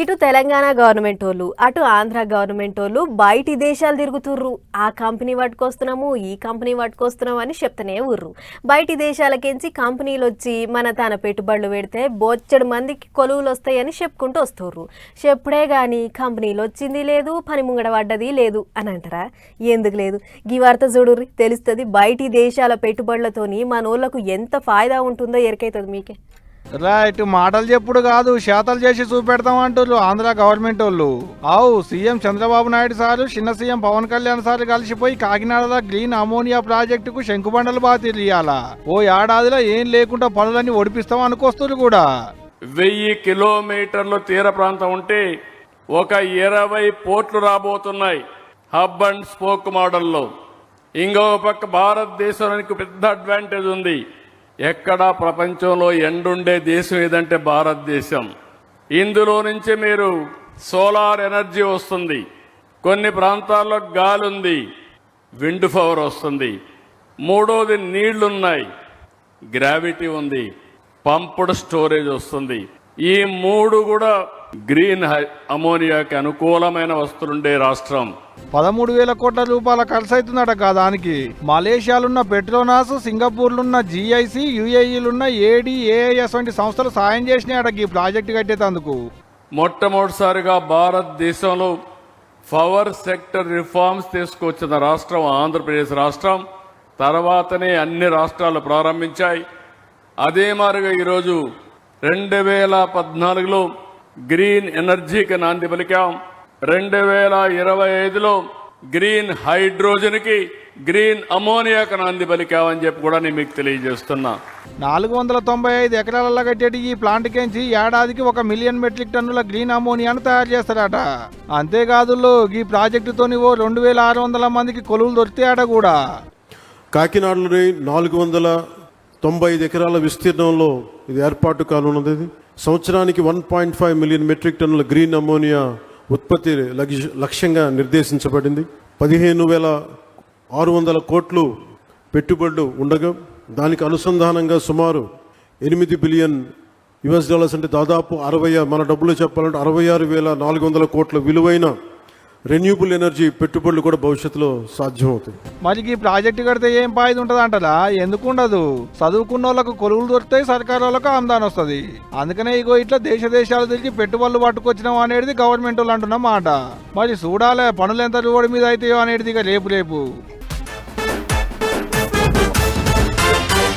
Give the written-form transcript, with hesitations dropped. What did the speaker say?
ఇటు తెలంగాణ గవర్నమెంట్ వాళ్ళు అటు ఆంధ్ర గవర్నమెంట్ వాళ్ళు బయటి దేశాలు తిరుగుతుర్రు. ఆ కంపెనీ పట్టుకొస్తున్నాము ఈ కంపెనీ పట్టుకొస్తున్నాము అని చెప్తూనే ఉర్రు. బయటి దేశాలకించి కంపెనీలు వచ్చి మన తన పెట్టుబడులు పెడితే బొచ్చడు మందికి కొలువులు వస్తాయని చెప్పుకుంటూ వస్తుర్రు. చెప్పుడే కానీ కంపెనీలు వచ్చింది లేదు, పని ముంగడ పడ్డది లేదు అని అంటారా? ఎందుకు లేదు, గీ వార్త చూడుర్రి తెలుస్తుంది. బయటి దేశాల పెట్టుబడులతోని మనోళ్లకు ఎంత ఫాయిదా ఉంటుందో ఎరికైతుంది మీకే. రైట్, మాటలు చెప్పుడు కాదు శాతలు చేసి చూపెడతాం అంటారు ఆంధ్ర గవర్నమెంట్ వాళ్ళు. సీఎం చంద్రబాబు నాయుడు సారు చిన్న సీఎం పవన్ కళ్యాణ్ సార్ కలిసిపోయి కాకినాడలో గ్రీన్ అమోనియా ప్రాజెక్టుకు శంకుబండలు బాతిలు ఇయ్యాల. ఓ ఏడాదిలో ఏం లేకుండా పనులన్నీ ఒడిపిస్తాం అనుకొస్తారు కూడా. 1000 కిలోమీటర్లు తీర ప్రాంతం ఉంటే ఒక 20 పోర్ట్లు రాబోతున్నాయి హబ్ అండ్ స్పోక్ మోడల్లో. ఇంకో పక్క భారతదేశానికి పెద్ద అడ్వాంటేజ్ ఉంది. ఎక్కడా ప్రపంచంలో ఎండుండే దేశం ఏదంటే భారతదేశం. ఇందులో నుంచి మీరు సోలార్ ఎనర్జీ వస్తుంది, కొన్ని ప్రాంతాల్లో గాలి ఉంది, విండ్ పవర్ వస్తుంది. మూడోది నీళ్లున్నాయి, గ్రావిటీ ఉంది, పంప్డ్ స్టోరేజ్ వస్తుంది. ఈ మూడు కూడా గ్రీన్ అమోనియాకి అనుకూలమైన వస్తువులుండే రాష్ట్రం. 13,000 కోట్ల రూపాయల ఖర్చు అవుతుందట దానికి. మలేషియాలున్న పెట్రోనాస్, సింగపూర్లున్న జిఐసి, యుఏఈలున్న ఏడిఏఎస్ వంటి సంస్థలు సాయం చేసినాయట ఈ ప్రాజెక్టు కట్టేందుకు. మొట్టమొదటిసారిగా భారతదేశంలో పవర్ సెక్టర్ రిఫార్మ్స్ తీసుకొచ్చిన రాష్ట్రం ఆంధ్రప్రదేశ్ రాష్ట్రం. తర్వాతనే అన్ని రాష్ట్రాలు ప్రారంభించాయి. అదే మాదిరిగా ఈరోజు 2014లో గ్రీన్ ఎనర్జీకి నాంది పలికాం. 2025లో గ్రీన్ హైడ్రోజన్కి, గ్రీన్ అమోనియాకి నాంది పలికామని చెప్పి కూడా నేను మీకు తెలియజేస్తున్నా. 495 ఎకరాలలో కట్టేటి ఈ ప్లాంట్ కెంచి ఏడాదికి 1 మిలియన్ మెట్రిక్ టన్నుల గ్రీన్ అమోనియాను తయారు చేస్తారట. అంతేకాదు ఈ ప్రాజెక్టుతోని 2600 మందికి కొలువులు దొరుకుతాయట కూడా. కాకినాడలోని 495 ఎకరాల విస్తీర్ణంలో ఇది ఏర్పాటు కానున్నది. సంవత్సరానికి 1.5 మిలియన్ మెట్రిక్ టన్నుల గ్రీన్ అమోనియా ఉత్పత్తి లక్ష్యంగా నిర్దేశించబడింది. 15,600 కోట్లు పెట్టుబడులు ఉండగా దానికి అనుసంధానంగా సుమారు $8 బిలియన్ అంటే దాదాపు 60, మన డబ్బులు చెప్పాలంటే 66,400 కోట్ల విలువైన రెన్యూబుల్ ఎనర్జీ పెట్టుబడులు కూడా భవిష్యత్తులో సాధ్యమవుతాయి. మరి ఈ ప్రాజెక్టు కడితే ఏం ఫాయిదా ఉంటుంది అంటారా? ఎందుకు ఉండదు, చదువుకున్న వాళ్ళకు కొలువులు దొరుకుతాయి, సర్కారు వాళ్ళకు ఆమ్దాన్ వస్తుంది. అందుకనే ఇట్లా దేశాలు తిరిగి పెట్టుబడులు పట్టుకొచ్చినాం అనేది గవర్నమెంట్ వాళ్ళు అంటున్న మాట. మరి చూడాలే పనులు ఎంత రూపాయి మీద అవుతాయో అనేది ఇక రేపు